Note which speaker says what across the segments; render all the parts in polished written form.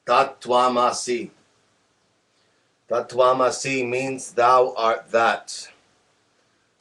Speaker 1: Tattvamasi. Tattvamasi means thou art that.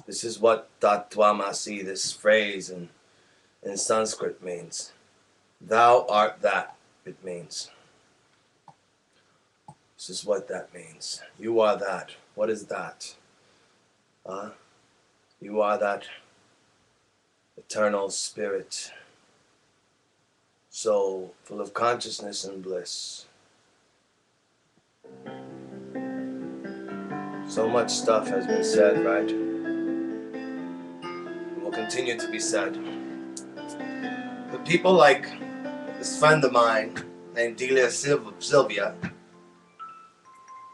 Speaker 1: This is what Tattvamasi, this phrase in Sanskrit means. Thou art that, it means. This is what that means. You are that. What is that? You are that eternal spirit, soul full of consciousness and bliss. So much stuff has been said, right? And will continue to be said. But people like this friend of mine named Delia Sylvia,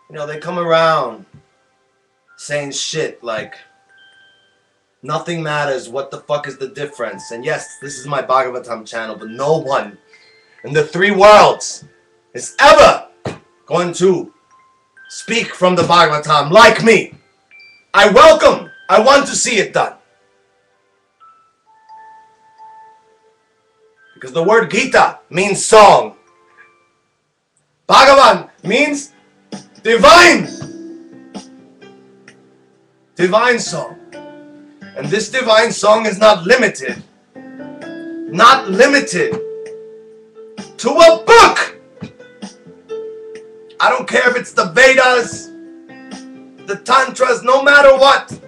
Speaker 1: you know, they come around saying shit like, nothing matters, what the fuck is the difference? And yes, this is my Bhagavatam channel, but no one in the three worlds is ever going to speak from the Bhagavatam like me. I want to see it done. Because the word Gita means song. Bhagavan means divine song. And this divine song is not limited to a book. I don't care if it's the Vedas, the Tantras, no matter what.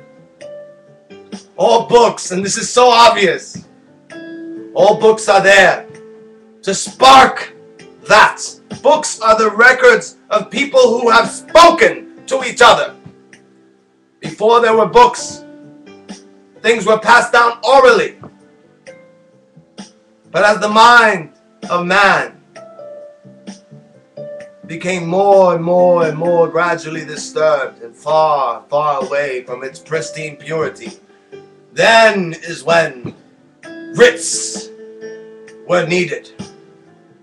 Speaker 1: All books, and this is so obvious, all books are there to spark that. Books are the records of people who have spoken to each other. Before there were books, things were passed down orally. But as the mind of man became more and more and more gradually disturbed and far, far away from its pristine purity, then is when writs were needed.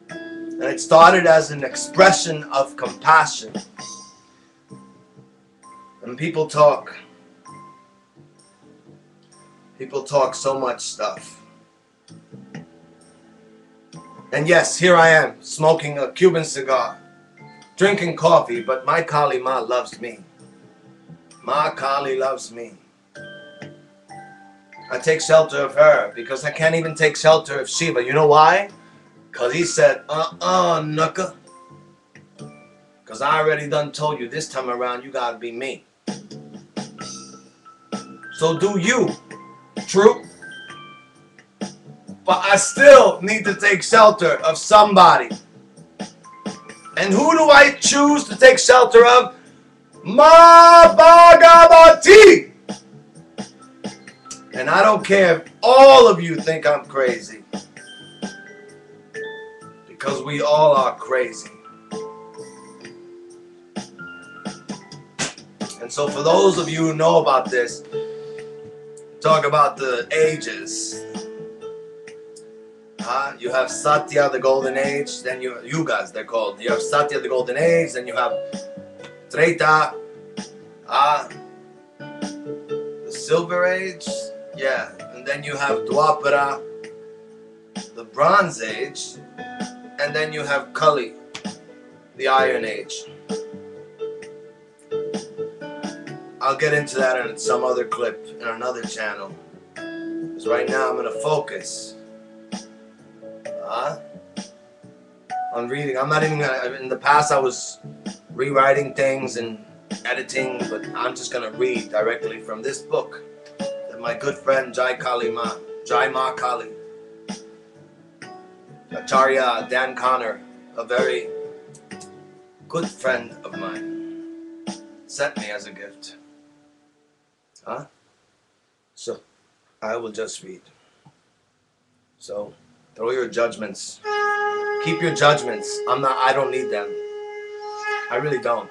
Speaker 1: And it started as an expression of compassion. And people talk so much stuff. And yes, here I am, smoking a Cuban cigar, drinking coffee, but my Kali Ma loves me. Ma Kali loves me. I take shelter of her because I can't even take shelter of Shiva. You know why? Because he said, Nuka. Because I already done told you this time around you gotta be me. So do you. True. But I still need to take shelter of somebody. And who do I choose to take shelter of? Ma Bhagavati. And I don't care if all of you think I'm crazy. Because we all are crazy. And so for those of you who know about this, talk about the ages. You have Satya, the golden age, then you Yugas, they're called. You have Satya, the golden age, then you have Treta, the silver age, yeah, and then you have Dwapara, the bronze age, and then you have Kali, the iron age. I'll get into that in some other clip in another channel. Because right now I'm going to focus on reading. I'm not even going to, in the past I was rewriting things and editing, but I'm just going to read directly from this book that my good friend Jai Ma Kali, Acharya Dan Connor, a very good friend of mine, sent me as a gift. So I will just read. So throw your judgments. Keep your judgments. I don't need them. I really don't.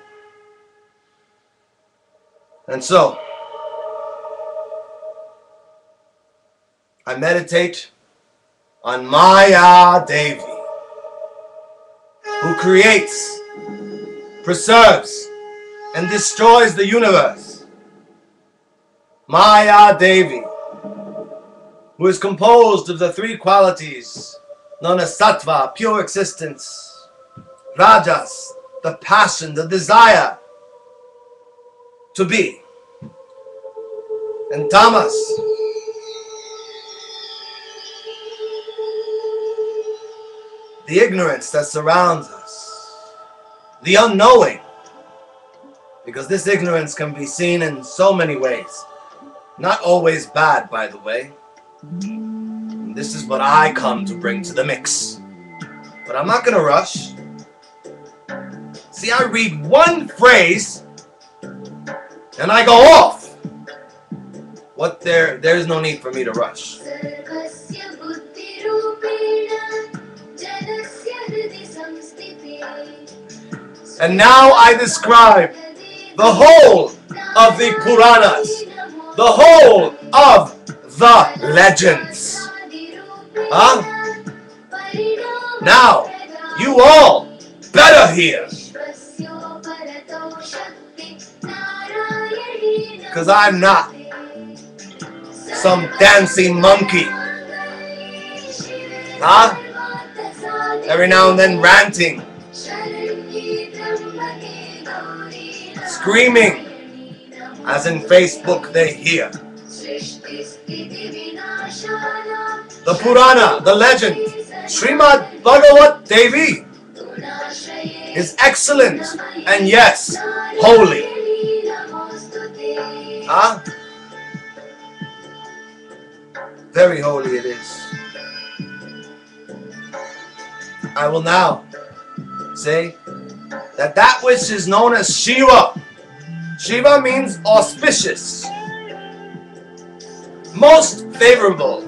Speaker 1: And so I meditate on Maya Devi, who creates, preserves, and destroys the universe. Maya Devi, who is composed of the three qualities known as sattva, pure existence, Rajas, the passion, the desire to be. And tamas, the ignorance that surrounds us, the unknowing. Because this ignorance can be seen in so many ways. Not always bad, by the way. And this is what I come to bring to the mix. But I'm not gonna rush. See, I read one phrase and I go off. What there's no need for me to rush. And now I describe the whole of the Puranas, the whole of the legends. Huh? Now, you all better hear. Because I'm not some dancing monkey. Huh? Every now and then ranting. Screaming, as in Facebook they hear. The Purana, the legend, Srimad Bhagavatam Devi is excellent and yes, holy. Huh? Very holy it is. I will now say that which is known as Shiva. Shiva means auspicious, most favorable,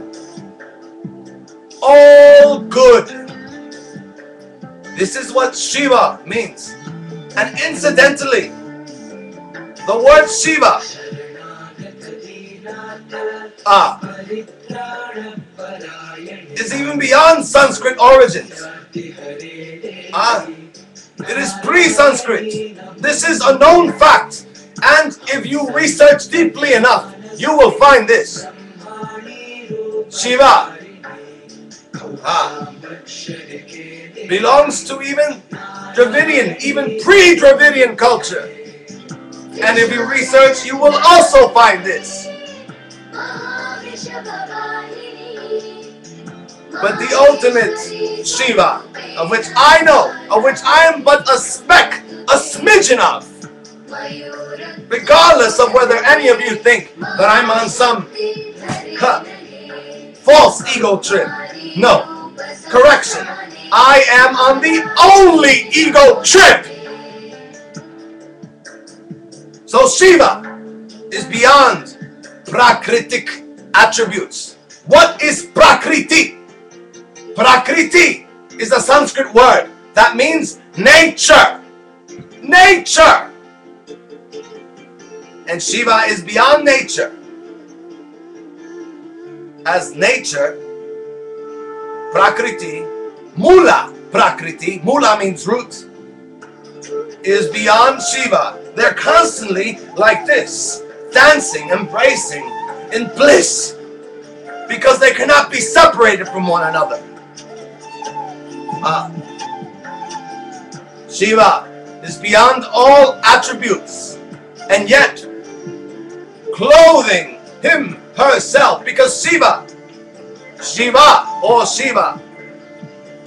Speaker 1: all good. This is what Shiva means. And incidentally, the word Shiva is even beyond Sanskrit origins. It is pre-Sanskrit. This is a known fact. And if you research deeply enough, you will find this. Shiva belongs to even Dravidian, even pre-Dravidian culture. And if you research, you will also find this. But the ultimate Shiva, of which I know, of which I am but a speck, a smidgen of, regardless of whether any of you think that I'm on some false ego trip. No, correction. I am on the only ego trip. So Shiva is beyond prakritic attributes. What is prakriti? Prakriti is a Sanskrit word that means nature. Nature. And Shiva is beyond nature. As nature, prakriti, mula prakriti, mula means root, is beyond Shiva. They're constantly like this, dancing, embracing in bliss, because they cannot be separated from one another. Shiva is beyond all attributes, and yet clothing him, herself, because Shiva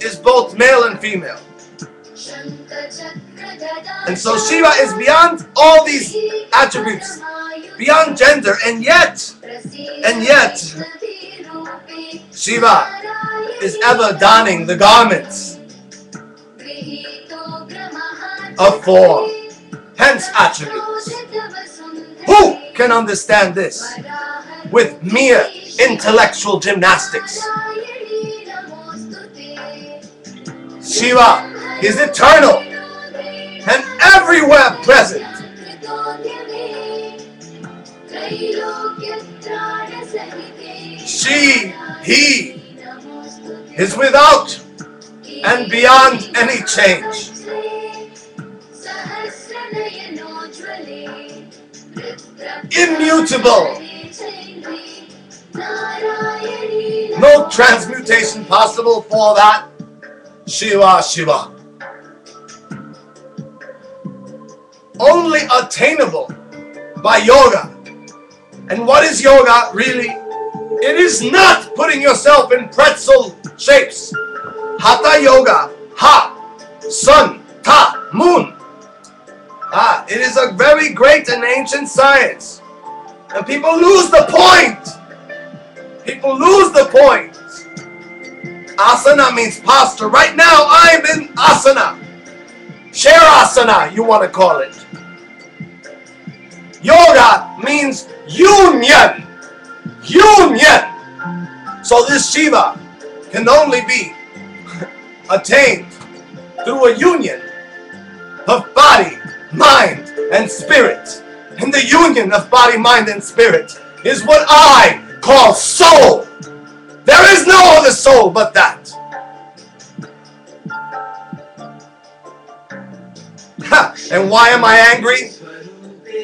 Speaker 1: is both male and female. And so Shiva is beyond all these attributes, beyond gender, and yet Shiva is ever donning the garments of form, hence attributes. Who can understand this with mere intellectual gymnastics? Shiva is eternal and everywhere present. He is without and beyond any change. Immutable. No transmutation possible for that. Shiva. only attainable by yoga. And what is yoga really? It is not putting yourself in pretzel shapes. Hatha yoga, ha, sun, ta, moon. It is a very great and ancient science. And people lose the point. People lose the point. Asana means posture. Right now I'm in asana. Shavasana, you want to call it. Yoga means union. Union. So this Shiva can only be attained through a union of body, mind, and spirit. And the union of body, mind, and spirit is what I call soul. There is no other soul but that. And why am I angry?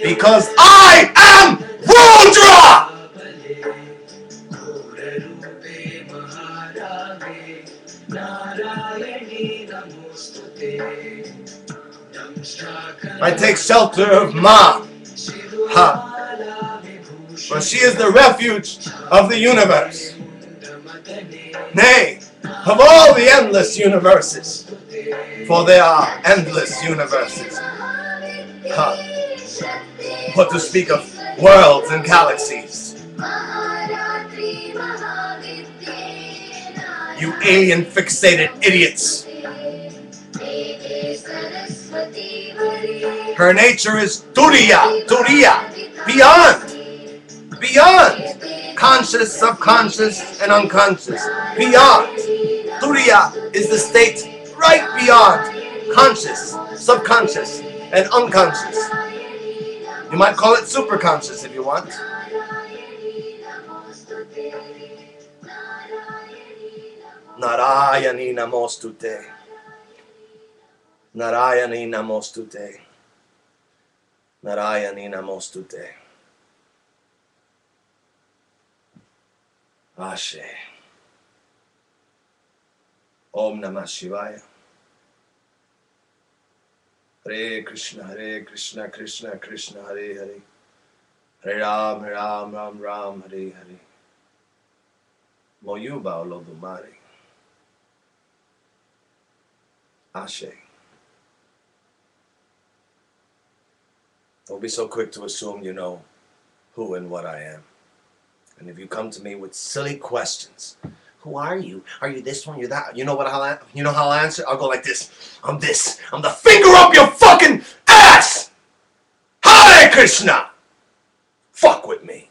Speaker 1: Because I am Rudra! I take shelter of Ma. For she is the refuge of the universe. Nay, of all the endless universes. For there are endless universes. What to speak of worlds and galaxies. You alien fixated idiots. Her nature is Turiya, beyond. Conscious, subconscious, and unconscious. Beyond. Turiya is the state right beyond conscious, subconscious, and unconscious. You might call it superconscious if you want. Narayani Namostute. Narayani Namostute. Narayani Namostute. Ashe. Om Namah Shivaya. Hare Krishna, Krishna Krishna, Hare Hare. Hare Ram, Ram Ram, Hare Hare. Moyuba Olodumare. Ashe. Don't be so quick to assume you know who and what I am. And if you come to me with silly questions, who are you? Are you this one? You're that? You know what I'll answer? I'll go like this. I'm this. I'm the finger up your fucking ass! Hare Krishna! Fuck with me.